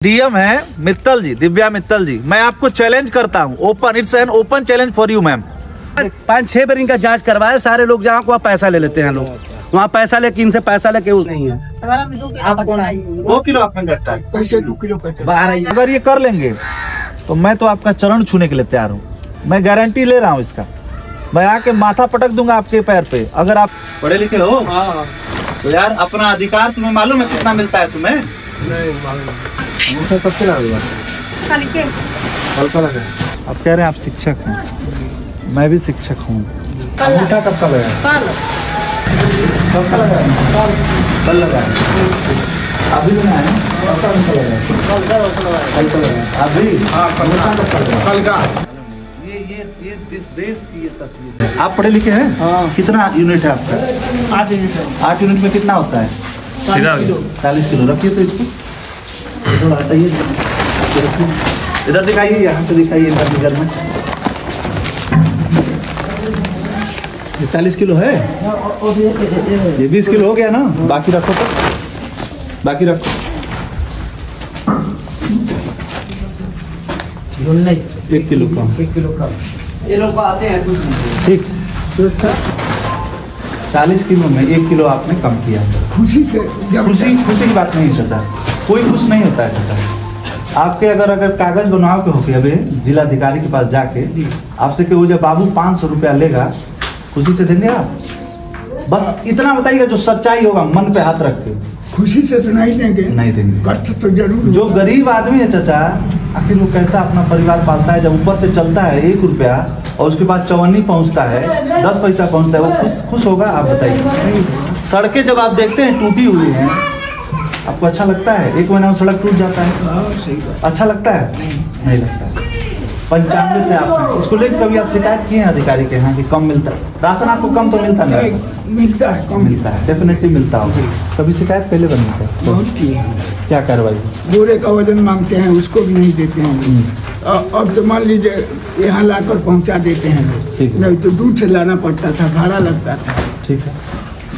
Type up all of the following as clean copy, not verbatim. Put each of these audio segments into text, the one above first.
DM है मित्तल जी, दिव्या मित्तल जी। मैं आपको चैलेंज करता हूँ, open, it's an open challenge for you ma'am. 5-6 बार इनका जांच करवाए, सारे लोग जहाँ को पैसा ले लेते हैं, लोग वहाँ पैसा लेके इनसे पैसा लेके नहीं है। 2 किलो आपने लगता है, कैसे 2 किलो बाहर। अगर ये कर लेंगे तो मैं तो आपका चरण छूने के लिए तैयार हूँ, मैं गारंटी ले रहा हूँ इसका। मैं आके माथा पटक दूंगा आपके पैर पे। अगर आप पढ़े लिखे हो तो यार अपना अधिकार तुम्हें मालूम है कितना मिलता है तुम्हें? आप कह रहे हैं आप शिक्षक हैं, मैं भी शिक्षक हूँ। अंगूठा कब का लगा? कब का लगा? कल लगा। अभी बनाया है? कब का कल लगा? अभी? हाँ, कल का। ये इस देश की ये तस्वीर है। आप पढ़े लिखे हैं? हाँ। कितना यूनिट है आपका? 8 यूनिट है। 8 यूनिट में कितना होता है? 40 किलो। रखिए तो इसको थोड़ा हटाइए, इधर दिखाइए, यहाँ से दिखाइए इधर में। ये 40 किलो है, ये 20 किलो हो गया ना। बाकी रखो तो, बाकी रखो। 1 किलो कम, 1 किलो कम। ये लोग आते हैं ठीक। 40 किलो में 1 किलो आपने कम किया। खुशी से, खुशी की बात नहीं चाचा, कोई खुश नहीं होता है चाचा। आपके अगर कागज बनवाओ के होके अभी जिलाधिकारी के पास जाके आपसे कि वो जब बाबू 500 रुपया लेगा, खुशी से देंगे आप? बस इतना बताइएगा जो सच्चाई होगा, मन पे हाथ रख के। खुशी से तो नहीं देंगे, नहीं देंगे। कष्ट तो जरूर। जो गरीब आदमी है चाचा, आखिर वो कैसा अपना परिवार पालता है? जब ऊपर से चलता है 1 रुपया और उसके बाद 54 पहुँचता है, 10 पैसा पहुँचता है, वो खुश होगा? आप बताइए। सड़कें जब आप देखते हैं टूटी हुई हैं, आपको अच्छा लगता है? 1 महीना में सड़क टूट जाता है, अच्छा लगता है? नहीं लगता है। 95 से आपने इसको लेकर कभी आप शिकायत किए हैं अधिकारी के यहाँ कि कम मिलता है राशन? आपको कम तो मिलता नहीं? मिलता है, कम मिलता है, डेफिनेटली मिलता होगा। कभी शिकायत पहले बनी है? बहुत की है। क्या कार्रवाई? बोरे का वजन मांगते हैं, उसको भी नहीं देते हैं। अब तो मान लीजिए यहाँ लाकर पहुँचा देते हैं लोग, नहीं तो दूर से लाना पड़ता था, भाड़ा लगता था। ठीक है,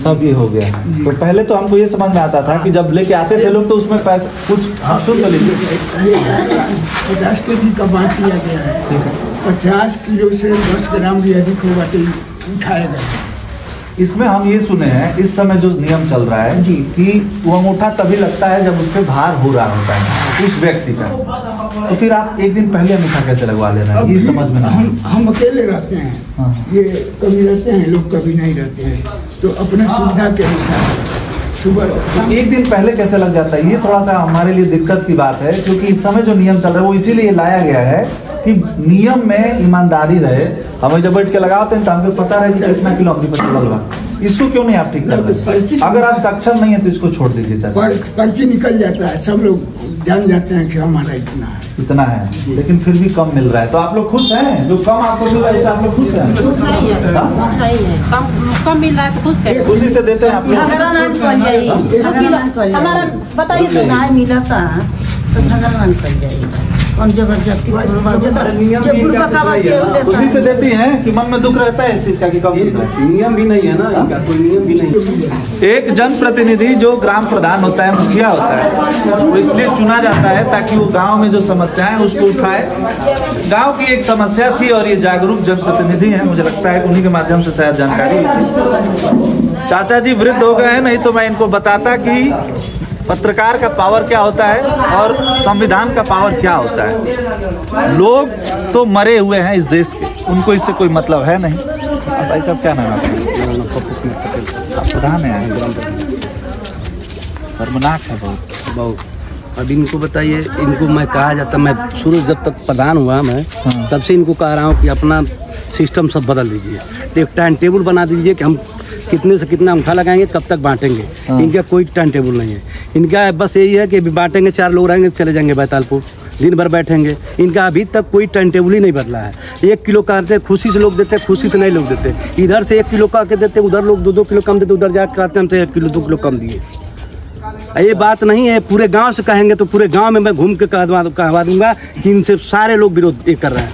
सब ये हो गया। तो पहले तो हमको ये समझ में आता था कि जब लेके आते थे लोग तो उसमें पैसा कुछ शुल्क लीजिए। 50 kg का बांट दिया गया है। 50 किलो से 10 ग्राम भी अधिक होगा तो उठाएगा। इसमें हम ये सुने हैं इस समय जो नियम चल रहा है कि वो अंगूठा तभी लगता है जब उस पर भार हो रहा होता है उस व्यक्ति का। तो फिर आप 1 दिन पहले अंगूठा कैसे लगवा ले रहे हैं? ये समझ में नहीं। हम अकेले रहते हैं। हाँ। ये कभी रहते हैं लोग, कभी नहीं रहते हैं, तो अपने सुविधा के अनुसार सुबह 1 दिन पहले कैसे लग जाता है? ये थोड़ा सा हमारे लिए दिक्कत की बात है, क्योंकि इस समय जो नियम चल रहा है वो इसीलिए लाया गया है कि नियम में ईमानदारी रहे। हमें जब बैठ के लगाते हैं तो हमको पता रहे कि कितना किलो अपनी पर लगवा। इसको क्यों नहीं आप ठीक कर रहे? अगर आप सक्षम नहीं है तो इसको छोड़ दीजिए। पर्ची निकल जाता है, सब लोग जान जाते हैं कि हमारा इतना है, लेकिन फिर भी कम मिल रहा है। तो आप लोग खुश हैं? जो कम आपको मिल रहा है आप लोग खुश हैं? कम मिल रहा है तो खुश है, खुशी से देते हैं आप लोग। हमारा बताइए तो ना मिला कहाँ तो भगवान कर जाएगा। और जबरदस्ती खुशी से देती हैं कि मन में दुख रहता है इस चीज का कि कम नियम भी नहीं है ना, इनका कोई नियम भी नहीं। एक जनप्रतिनिधि जो ग्राम प्रधान होता है, मुखिया होता है, वो इसलिए चुना जाता है ताकि वो गांव में जो समस्या है उसको उठाए। गांव की एक समस्या थी और ये जागरूक जनप्रतिनिधि हैं, मुझे लगता है उन्हीं के माध्यम से शायद जानकारी। चाचा जी वृद्ध हो गए हैं, नहीं तो मैं इनको बताता कि पत्रकार का पावर क्या होता है और संविधान का पावर क्या होता है। लोग तो मरे हुए हैं इस देश के, उनको इससे कोई मतलब है नहीं। अब भाई साहब क्या नाम है आपका? प्रधान है, शर्मनाक है बहुत। अब इनको बताइए, इनको मैं कहा जाता, मैं शुरू जब तक प्रधान हुआ मैं तब से इनको कह रहा हूँ कि अपना सिस्टम सब बदल दीजिए, एक टाइम टेबल बना दीजिए कि हम कितने से कितना अंगूठा लगाएंगे, कब तक बांटेंगे। इनका कोई टाइम टेबल नहीं है। इनका बस यही है कि बांटेंगे, 4 लोग रहेंगे, चले जाएंगे बैतालपुर, दिन भर बैठेंगे। इनका अभी तक कोई टाइम टेबल ही नहीं बदला है। 1 किलो करते खुशी से लोग देते, खुशी से नहीं लोग देते। इधर से 1 किलो का के देते, उधर लोग 2-2 किलो कम देते, उधर जाकर कहते हमसे 1 किलो 2 किलो कम दिए। ये बात नहीं है, पूरे गांव से कहेंगे तो पूरे गांव में मैं घूम के कहवा दूंगा कि इनसे सारे लोग विरोध ये कर रहे हैं।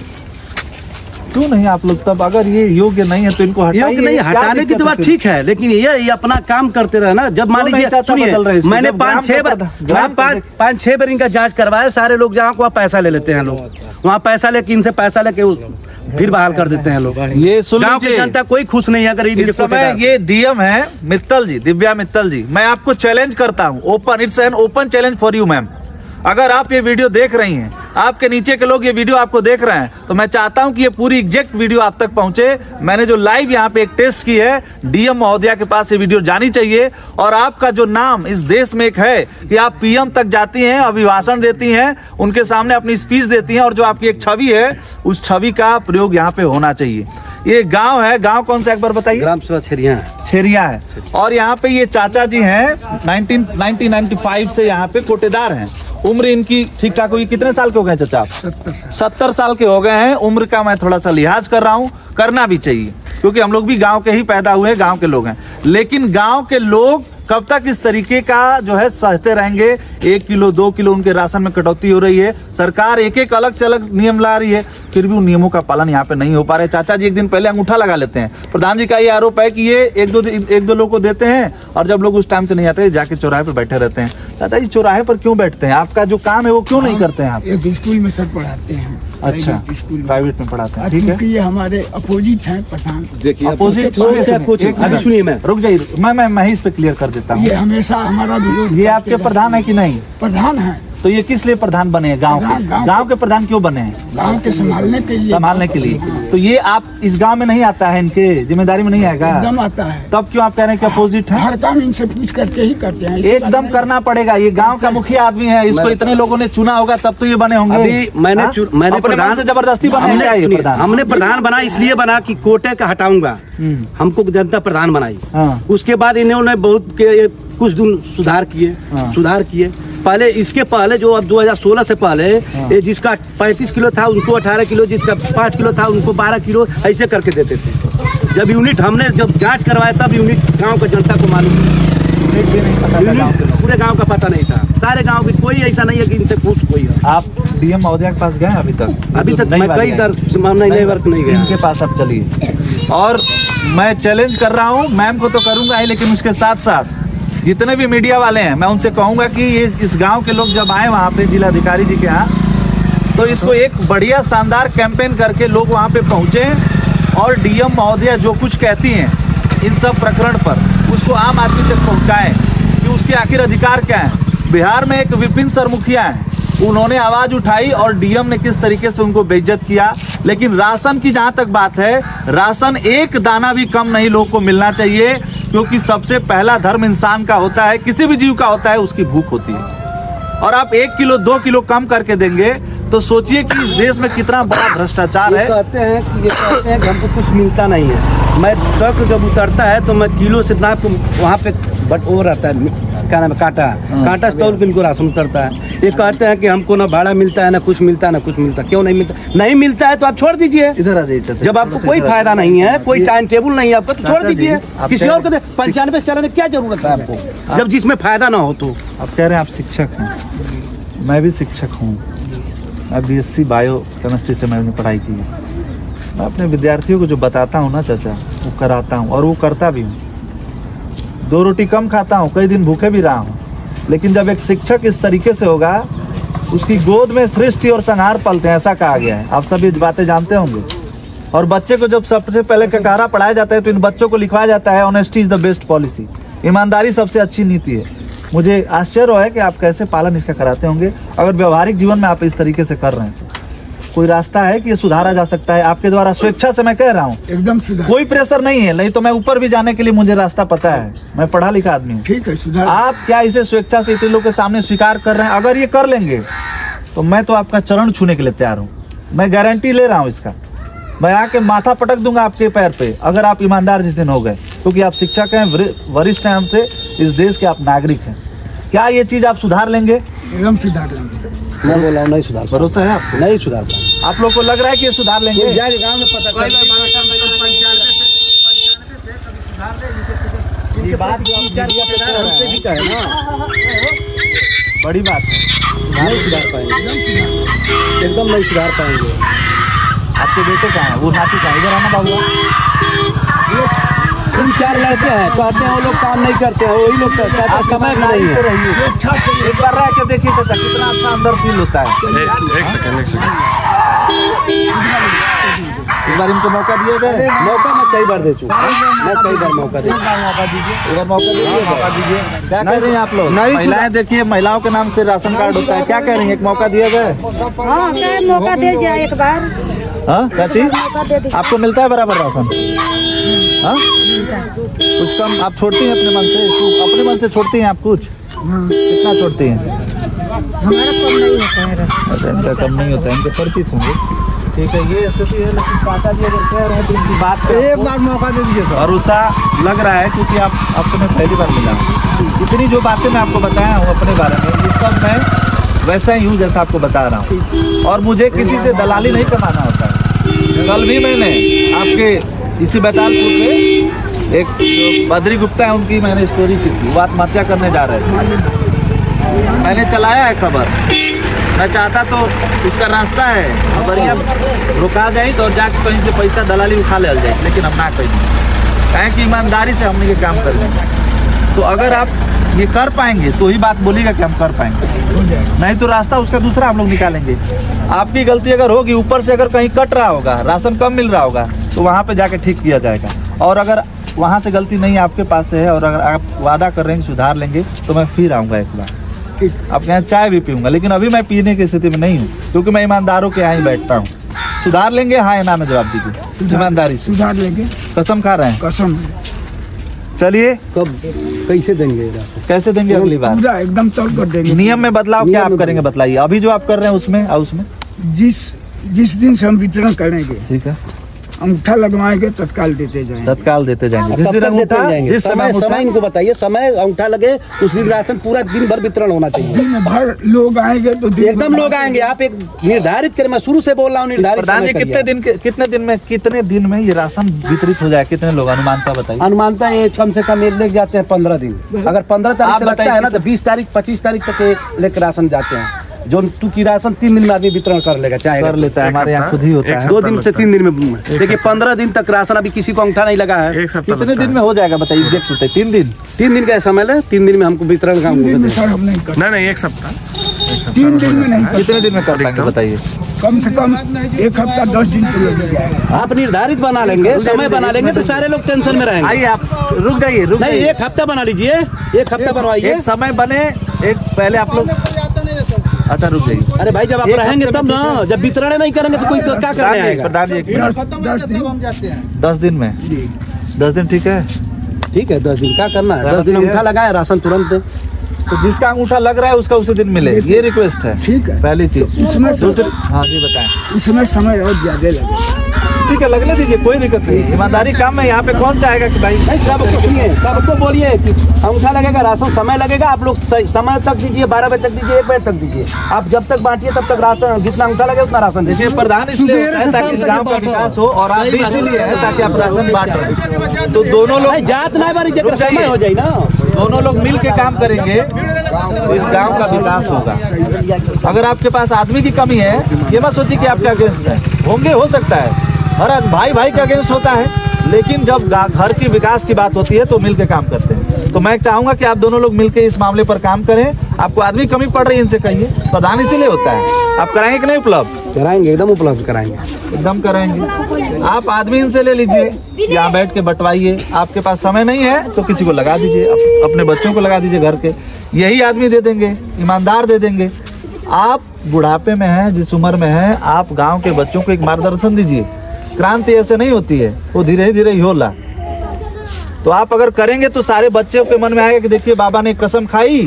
क्यों नहीं आप लोग, तब अगर ये योग्य नहीं है तो इनको हटाइए। योग्य नहीं, हटाने की तो बात ठीक है, लेकिन ये अपना काम करते रहे ना। जब मान लीजिए मैंने 5-6 बार इनका जांच करवाया, सारे लोग जहाँ को पैसा ले लेते हैं लोग, वहाँ पैसा लेके इनसे पैसा लेके फिर बहाल कर देते हैं लोग। ये गाँव की जनता कोई खुश नहीं है। अगर इस समय ये डीएम है मित्तल जी, दिव्या मित्तल जी, मैं आपको चैलेंज करता हूँ, open, it's an open challenge for you ma'am. अगर आप ये वीडियो देख रही हैं, आपके नीचे के लोग ये वीडियो आपको देख रहे हैं, तो मैं चाहता हूं कि ये पूरी एग्जैक्ट वीडियो आप तक पहुंचे। मैंने जो लाइव यहाँ पे एक टेस्ट की है, डीएम महोदया के पास ये वीडियो जानी चाहिए। और आपका जो नाम इस देश में एक है कि आप पीएम तक जाती हैं, अभिभाषण देती हैं, उनके सामने अपनी स्पीच देती हैं, और जो आपकी एक छवि है उस छवि का प्रयोग यहाँ पे होना चाहिए। ये गांव है, गांव कौन सा एक बार बताइए? ग्राम सभा छेरिया है। और यहाँ पे ये चाचा जी हैं 1995 से यहाँ पे कोटेदार हैं। उम्र इनकी ठीक ठाक हुई, कितने साल के हो गए चाचा? 70 साल के हो गए हैं। उम्र का मैं थोड़ा सा लिहाज कर रहा हूँ, करना भी चाहिए, क्योंकि हम लोग भी गांव के ही पैदा हुए, गांव के लोग हैं। लेकिन गांव के लोग कब तक इस तरीके का जो है सहते रहेंगे? 1 किलो 2 किलो उनके राशन में कटौती हो रही है, सरकार एक अलग से अलग नियम ला रही है, फिर भी उन नियमों का पालन यहाँ पे नहीं हो पा रहा है। चाचा जी एक दिन पहले अंगूठा लगा लेते हैं। प्रधान जी का ये आरोप है कि ये एक दो लोग को देते हैं, और जब लोग उस टाइम से नहीं आते जाके चौराहे पर बैठे रहते हैं। चाचा जी चौराहे पर क्यों बैठते हैं? आपका जो काम है वो क्यों नहीं करते हैं आप? स्कूल में सर पढ़ाते हैं। अच्छा, प्राइवेट में पढ़ाते हैं, ठीक है। ये हमारे अपोजिट हैं प्रधान। देखिए अपोजिट, अभी सुनिए, मैं रुक जाइए, मैं इस पे क्लियर कर देता हूँ। ये हमेशा हमारा विरोध। ये आपके प्रधान है कि नहीं? प्रधान है। तो ये किस लिए प्रधान बने हैं? गांव के प्रधान क्यों बने हैं? गांव के संभालने के लिए। तो ये आप इस गांव में नहीं आता है, इनके जिम्मेदारी में नहीं आएगा? एकदम आता है। तब क्यों आप कह रहे हैं कि अपोजिट है? हर काम इनसे पूछ करके ही करते हैं। एकदम करना पड़ेगा। ये गांव का मुखिया आदमी है, इसको इतने लोगों ने चुना होगा तब तो ये बने होंगे। अभी मैंने प्रधान से जबरदस्ती बनाया। हमने प्रधान बना इसलिए बना कि कोटे का हटाऊंगा, हमको जनता प्रधान बनाई। उसके बाद इन्होंने बहुत कुछ दिन सुधार किए। पहले इसके पहले जो अब 2016 से पहले ये जिसका 35 किलो था उनको 18 किलो, जिसका 5 किलो था उनको 12 किलो ऐसे करके देते थे। जब यूनिट हमने जब जांच करवाया तब यूनिट गांव का जनता को मालूम, पूरे गांव का पता नहीं था। सारे गांव की कोई ऐसा नहीं है कि इनसे पूछ कोई है। आप डीएम महोदया के पास गए अभी तक? मैं कई नए वर्क नहीं गया। इनके पास अब चलिए। और मैं चैलेंज कर रहा हूँ, मैम को तो करूंगा ही, लेकिन उसके साथ साथ जितने भी मीडिया वाले हैं मैं उनसे कहूंगा कि ये इस गांव के लोग जब आए वहाँ पे जिलाधिकारी जी के यहाँ, तो इसको एक बढ़िया शानदार कैंपेन करके लोग वहाँ पे पहुँचे और डीएम महोदया जो कुछ कहती हैं इन सब प्रकरण पर उसको आम आदमी तक पहुँचाएं कि उसके आखिर अधिकार क्या है। बिहार में एक विपिन सर मुखिया हैं, उन्होंने आवाज़ उठाई और डीएम ने किस तरीके से उनको बेइज्जत किया। लेकिन राशन की जहाँ तक बात है, राशन एक दाना भी कम नहीं लोगों को मिलना चाहिए, क्योंकि सबसे पहला धर्म इंसान का होता है, किसी भी जीव का होता है, उसकी भूख होती है। और आप 1 किलो 2 किलो कम करके देंगे तो सोचिए कि इस देश में कितना बड़ा भ्रष्टाचार है। कहते हैं कि हमको कुछ मिलता नहीं है। मैं ट्रक जब उतरता है तो मैं किलो से नाप वहाँ पे बट वो रहता है, क्या नाम है, कांटा स्टॉल के इनको राशन उतरता है। ये कहते हैं कि हमको ना भाड़ा मिलता है, ना कुछ मिलता है, ना कुछ मिलता है। क्यों नहीं मिलता? नहीं मिलता है तो आप छोड़ दीजिए। इधर आ जाइए। जब आपको कोई फायदा नहीं है, कोई टाइम टेबल नहीं है आपका, तो छोड़ दीजिए, किसी और को दे। 95 चलाने की क्या जरूरत है आपको, जब जिसमें फायदा ना हो तो? आप कह रहे हैं आप शिक्षक हैं, मैं भी शिक्षक हूँ। मैं BSc बायो केमिस्ट्री से मैंने पढ़ाई की है। मैं अपने विद्यार्थियों को जो बताता हूँ ना चाचा, वो कराता हूँ और वो करता भी हूँ। 2 रोटी कम खाता हूँ, कई दिन भूखे भी रहा हूँ। लेकिन जब एक शिक्षक इस तरीके से होगा, उसकी गोद में सृष्टि और संहार पलते हैं, ऐसा कहा गया है। आप सभी बातें जानते होंगे। और बच्चे को जब सबसे पहले ककारा पढ़ाया जाता है तो इन बच्चों को लिखवाया जाता है honesty is the best policy, ईमानदारी सबसे अच्छी नीति है। मुझे आश्चर्य है कि आप कैसे पालन इसका कराते होंगे। अगर व्यवहारिक जीवन में आप इस तरीके से कर रहे हैं तो कोई रास्ता है कि ये सुधारा जा सकता है आपके द्वारा? स्वेच्छा से मैं कह रहा हूँ, एकदम सुधार, कोई प्रेशर नहीं है। नहीं तो मैं ऊपर भी जाने के लिए मुझे रास्ता पता है, मैं पढ़ा लिखा आदमी हूँ। ठीक है, सुधार। आप क्या इसे स्वेच्छा से इतने लोग के सामने स्वीकार कर रहे हैं? अगर ये कर लेंगे तो मैं तो आपका चरण छूने के लिए तैयार हूँ। मैं गारंटी ले रहा हूँ इसका। मैं आके माथा पटक दूंगा आपके पैर पे अगर आप ईमानदार जिस दिन हो गए, क्योंकि आप शिक्षक हैं, वरिष्ठ हैं हमसे, इस देश के आप नागरिक हैं। क्या ये चीज आप सुधार लेंगे? एकदम सुधार लेंगे। मैं बोला नहीं सुधार, भरोसा है आपको? नहीं सुधार। आप लोग को लग रहा है कि ये सुधार लेंगे? गाँव में पता ये बात बड़ी बात है, नहीं सुधार पाएंगे, एकदम नहीं सुधार पाएंगे। आपके बेटे कहाँ है, वो नाती कहाँ है? इधर आना बाबू। 3-4 लड़के हैं, कहते हैं वो लोग काम नहीं करते हैं, वही लोग कहते हैं समय भी नहीं है। एक बार रह के देखिए चाचा, कितना अच्छा अंदर फील होता है। एक सेकंड एक बार इनको मौका दिया जाए। मौका मैं कई बार दे चुका, मैं कई बार मौका दे, एक बार मौका दीजिए। क्या कह रही हैं आप लोग? महिलाएं देखिए, महिलाओं के नाम से राशन कार्ड होता है, क्या कह रही हैं? एक मौका दिया जाए। हाँ, मौका दे जाए एक बार। हाँ चाची, आपको मिलता है बराबर राशन? हाँ, कुछ कम आप छोड़ती हैं अपने मन से? अपने मन से छोड़ती हैं आप कुछ? कितना छोड़ती हैं? हमारा कम नहीं होता है। अच्छा, इनका कम नहीं होता है, इनके परिचित होंगे। ठीक है, ये स्थिति है। लेकिन चाचा जी अगर कह रहे हैं तो इनकी बात पे एक बार मौका दे दीजिए। भरोसा लग रहा है क्योंकि आपको मैं पहली बार मिला। इतनी जो बातें मैं आपको बताया हूँ अपने बारे में, ये सब मैं वैसा ही हूँ जैसा आपको बता रहा हूँ। और मुझे किसी से दलाली नहीं कमाना होता है। कल भी मैंने आपके इसी बैतालपुर पे एक जो बद्री गुप्ता है उनकी मैंने स्टोरी की थी। वो आत्महत्या करने जा रहे थे, मैंने चलाया है खबर। मैं चाहता तो उसका रास्ता है बढ़िया रुका जाए तो जाके कहीं से पैसा दलाली उठा ले जाए, लेकिन हम ना कहीं कहें कि ईमानदारी से हमने ये काम कर लेंगे। तो अगर आप ये कर पाएंगे तो ही बात बोलिएगा कि हम कर पाएंगे, नहीं तो रास्ता उसका दूसरा हम लोग निकालेंगे। आपकी गलती अगर होगी, ऊपर से अगर कहीं कट रहा होगा, राशन कम मिल रहा होगा, तो वहाँ पे जाके ठीक किया जाएगा। और अगर वहाँ से गलती नहीं आपके पास से है और अगर आप वादा कर रहे हैं सुधार लेंगे, तो मैं फिर आऊँगा एक बार, आपके यहाँ चाय भी पीऊँगा। लेकिन अभी मैं पीने की स्थिति में नहीं हूँ क्योंकि मैं ईमानदारों के यहाँ ही बैठता हूँ। सुधार लेंगे? हाँ या ना में जवाब दीजिए ईमानदारी से। सुधार लेंगे, कसम खा रहे हैं? कसम। चलिए, कब कैसे देंगे राशन? कैसे देंगे अगली बार? पूरा एकदम तौर पर देंगे। नियम में बदलाव क्या आप करेंगे बताइए? अभी जो आप कर रहे हैं उसमें और उसमें जिस दिन से हम वितरण करेंगे, ठीक है, अंगूठा लगवाएंगे, तत्काल देते जाएंगे। तत्काल देते जाएंगे। जिस दिन देते जाएंगे, जिस समय इनको बताइए, समय अंगूठा लगे उस दिन राशन पूरा दिन भर वितरण होना चाहिए। दिन भर लोग आएंगे तो एकदम लोग आएंगे। आप एक निर्धारित करें, मैं शुरू से बोल रहा हूँ निर्धारित। प्रधान जी, कितने दिन में ये राशन वितरित हो जाए? कितने लोग अनुमानता बताइए? अनुमानता ये कम से कम लेके जाते हैं 15 दिन। अगर 15 तारीख से लगता है ना तो 20 तारीख 25 तारीख तक लेकर राशन जाते हैं। जो की राशन 3 दिन में आदमी वितरण कर लेगा, चाहे कर लेता है। हमारे यहाँ खुद ही होता है 2 दिन से 3 दिन में। देखिए 15 दिन तक राशन अभी किसी को अंगूठा नहीं लगा है। कितने दिन में हो जाएगा बताइए? एग्जैक्ट होता है 3 दिन। 3 दिन का समय ले, 3 दिन में हमको वितरण का। नहीं, 1 सप्ताह 3 दिन में नहीं। कितने दिन में कर पाएंगे बताइए? कम से कम 1 हफ्ता 10 दिन तो लग जाएगा। आप निर्धारित बना लेंगे, समय बना लेंगे तो सारे लोग टेंशन में रहेंगे। आइए आप रुक जाइए, नहीं 1 हफ्ता बना लीजिए, 1 हफ्ता बनवाइए। एक समय बने, एक पहले आप लोग। अच्छा रुक जाइए। अरे भाई जब आप रहेंगे तब ना, जब वितरण नहीं करेंगे तो कोई क्या करने आएगा? प्रधान जी 10 दिन में 10 दिन ठीक है? ठीक है, 10 दिन क्या करना है? 10 दिन अंगूठा लगाए, राशन तुरंत दे। तो जिसका अंगूठा लग रहा है उसका उसी दिन मिले, ये रिक्वेस्ट है। ठीक है, पहली चीज। उसमें दूसरी, हाँ जी बताएं। उसमें समय और ज्यादा लगे। ठीक है, लगने दीजिए, कोई दिक्कत नहीं। ईमानदारी काम है, यहाँ पे कौन चाहेगा कि भाई नहीं, सबको बोलिए कि अंगूठा लगेगा, राशन समय लगेगा। आप लोग समय तक दीजिए, 12 बजे तक दीजिए, 1 बजे तक दीजिए। आप जब तक बांटिए तब तक राशन, जितना अंगूठा लगे उतना राशन दीजिए। प्रधान इसलिए होता है ताकि इस गाँव का विकास हो, और आप भी इसीलिए है ताकि आप राशन बांट रहे। तो दोनों लोग जात ना बारी जगह समय हो जाए ना, दोनों लोग मिल के काम करेंगे तो इस गांव का विकास होगा। अगर आपके पास आदमी की कमी है, ये मत सोचिए कि आपके अगेंस्ट है। होंगे, हो सकता है, हर भाई भाई के अगेंस्ट होता है, लेकिन जब घर की विकास की बात होती है तो मिल के काम करते हैं। तो मैं चाहूंगा कि आप दोनों लोग मिलकर इस मामले पर काम करें। आपको आदमी कमी पड़ रही है, इनसे कहिए। प्रधान इसीलिए होता है। आप कराएंगे कि नहीं उपलब्ध? कराएंगे, एकदम उपलब्ध कराएंगे, एकदम कराएंगे। आप आदमी इनसे ले लीजिए, यहाँ बैठ के बंटवाइए। आपके पास समय नहीं है तो किसी को लगा दीजिए, अपने बच्चों को लगा दीजिए घर के, यही आदमी दे देंगे, ईमानदार दे देंगे। आप बुढ़ापे में हैं, जिस उम्र में हैं, आप गाँव के बच्चों को एक मार्गदर्शन दीजिए। क्रांति ऐसे नहीं होती है, वो धीरे धीरे ही होला। तो आप अगर करेंगे तो सारे बच्चों के मन में आएगा कि देखिए बाबा ने कसम खाई,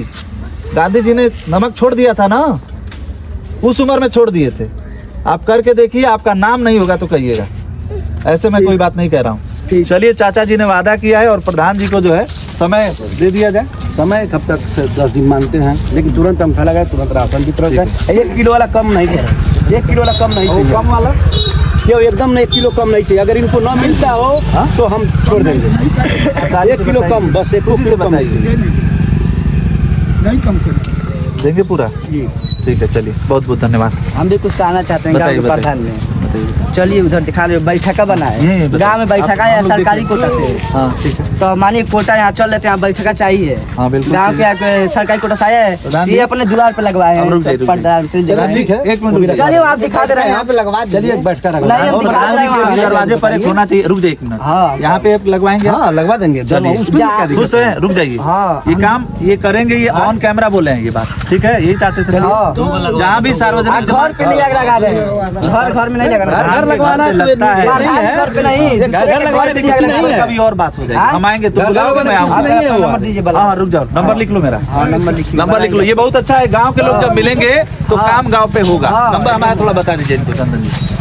गांधी जी ने नमक छोड़ दिया था ना, उस उम्र में छोड़ दिए थे। आप करके देखिए, आपका नाम नहीं होगा तो कहिएगा। ऐसे मैं कोई बात नहीं कह रहा हूँ। चलिए, चाचा जी ने वादा किया है और प्रधान जी को जो है समय दे दिया जाए। समय कब तक से 10 दिन मानते हैं, लेकिन तुरंत अंगूठा लगाए, तुरंत राशन वितरण करें। 1 किलो वाला कम नहीं करें, 1 किलो वाला कम नहीं चाहिए। कम वाला क्यों? एकदम 1 किलो कम नहीं चाहिए। अगर इनको न मिलता हो तो हम छोड़ देंगे। 1 किलो कम, बस 1 किलो कम नहीं चाहिए। नहीं कम करें, देंगे पूरा। ठीक है, चलिए, बहुत बहुत धन्यवाद। हम भी कुछ कहना चाहते हैं बताइए, प्रधान में। बताइए। चलिए उधर दिखा रहे बैठका बना यही है बताइए। गाँव में बैठका या आप लोग सरकारी देखिए। कोटा से। हाँ ठीक है। तो मानिए कोटा यहाँ चल लेते हैं, बैठका चाहिए। हाँ, बिल्कुल गाँव के आके सरकारी कोटा से आया प्रधान है, जी। ये अपने द्वार पे लगवाए अब रुक हैं। जाइए, प्रधान से जगह ठीक है, एक मिनट रुक जाइए। चलिए आप दिखा दे रहे हैं, यहाँ पे लगवा चलिए बैठ कर नहीं, हम और दिखा प्रधान रहे जी हैं के वहाँ। दरवाजे पर एक होना चाहिए। रुक जाइए एक मिनट। हाँ। यहाँ पे आप लगवाएंगे? हाँ लगवा देंगे। चलिए। खुश है? रुक जाइए। हाँ। ये काम ये करेंगे, ये ऑन कैमरा बोले हैं ये बात, ठीक है? यही चाहते थे। हाँ। जहाँ भी सार्वजनिक घर पे नहीं लगा रहे हैं, घर में नहीं लगा रहे हैं। घर लगवाना लगता है घर पे नहीं, घर लगवाने में कुछ नहीं है। कभी और बात हो जाएगी, हम आएंगे तो बुलाओगे, मैं आऊंगा। नंबर दीजिए बला। हाँ रुक जाओ, नंबर लिख लो मेरा। नंबर लिखिए। नंबर लिख लो, ये बहुत अच्छा है। गांव के लोग जब मिलेंगे तो काम गांव पे होगा। नंबर हमारा थोड़ा बता दीजिए इनको, चंदन जी।